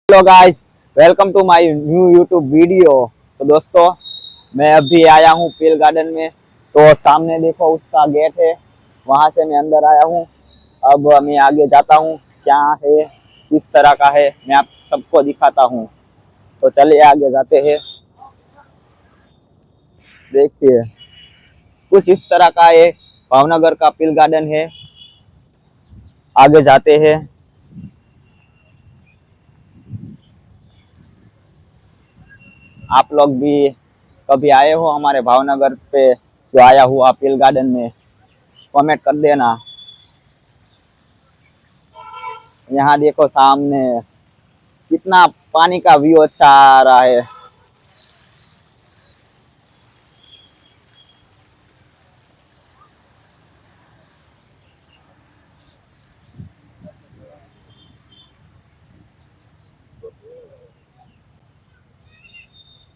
Hello guys, welcome to my new YouTube video. तो दोस्तों, मैं अभी आया हूँ पील गार्डन में। तो सामने देखो उसका गेट है, वहां से मैं अंदर आया हूँ। अब मैं आगे जाता हूँ, क्या है किस तरह का है मैं आप सबको दिखाता हूँ। तो चलिए आगे जाते हैं। देखिए कुछ इस तरह का है, भावनगर का पील गार्डन है। आगे जाते हैं। आप लोग भी कभी आए हो हमारे भावनगर पे जो आया हुआ पील गार्डन में, कमेंट कर देना। यहाँ देखो सामने कितना पानी का व्यू अच्छा आ रहा है।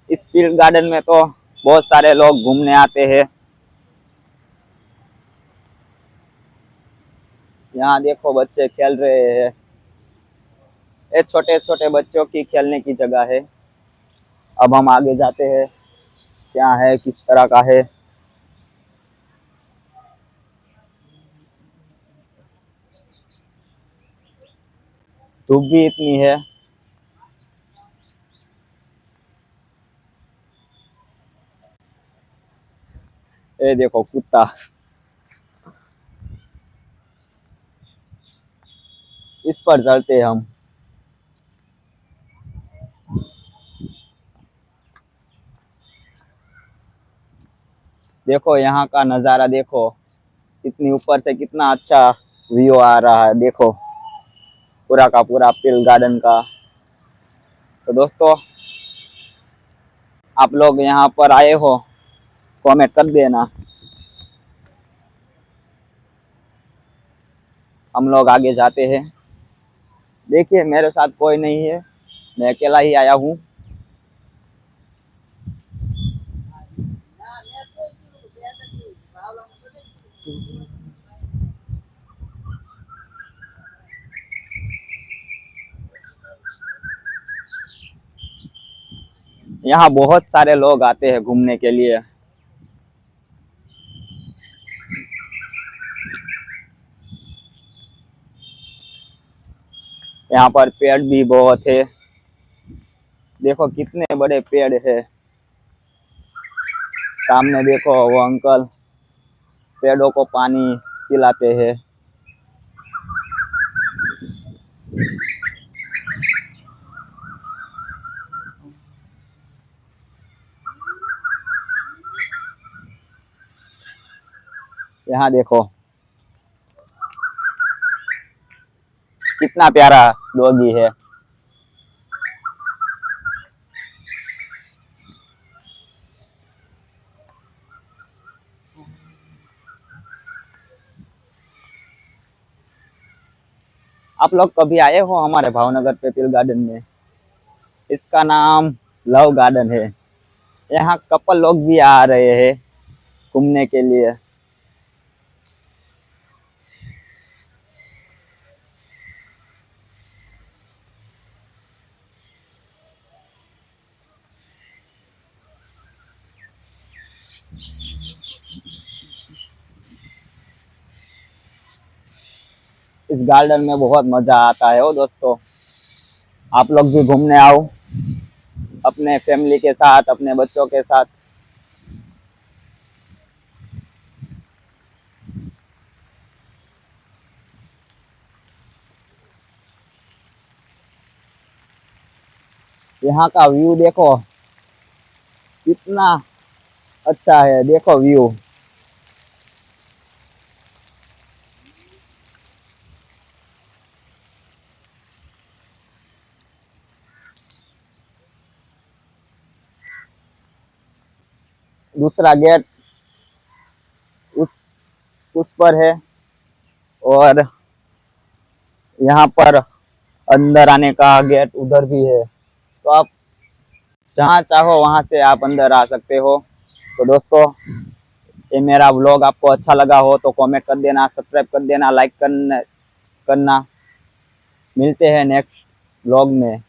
इस पील गार्डन में तो बहुत सारे लोग घूमने आते हैं। यहाँ देखो बच्चे खेल रहे हैं। ये छोटे छोटे बच्चों की खेलने की जगह है। अब हम आगे जाते हैं, क्या है किस तरह का है। धूप भी इतनी है। ये देखो कुत्ता, इस पर चलते हैं हम। देखो यहाँ का नज़ारा देखो, इतनी ऊपर से कितना अच्छा व्यू आ रहा है। देखो पूरा का पूरा पील गार्डन का। तो दोस्तों, आप लोग यहाँ पर आए हो, कमेंट कर देना। हम लोग आगे जाते हैं। देखिए मेरे साथ कोई नहीं है, मैं अकेला ही आया हूँ। यहाँ बहुत सारे लोग आते हैं घूमने के लिए। यहाँ पर पेड़ भी बहुत है। देखो कितने बड़े पेड़ है। सामने देखो वो अंकल पेड़ों को पानी पिलाते हैं। यहाँ देखो कितना प्यारा डॉगी है। आप लोग कभी आए हो हमारे भावनगर पे पील गार्डन में? इसका नाम लव गार्डन है। यहाँ कपल लोग भी आ रहे हैं घूमने के लिए। इस गार्डन में बहुत मजा आता है। ओ दोस्तों, आप लोग भी घूमने आओ अपने फैमिली के साथ, अपने बच्चों के साथ। यहाँ का व्यू देखो कितना अच्छा है। देखो व्यू, दूसरा गेट उस उस पर है। और यहाँ पर अंदर आने का गेट उधर भी है। तो आप जहाँ चाहो वहां से आप अंदर आ सकते हो। तो दोस्तों, ये मेरा व्लॉग आपको अच्छा लगा हो तो कमेंट कर देना, सब्सक्राइब कर देना, लाइक करना। मिलते हैं नेक्स्ट व्लॉग में।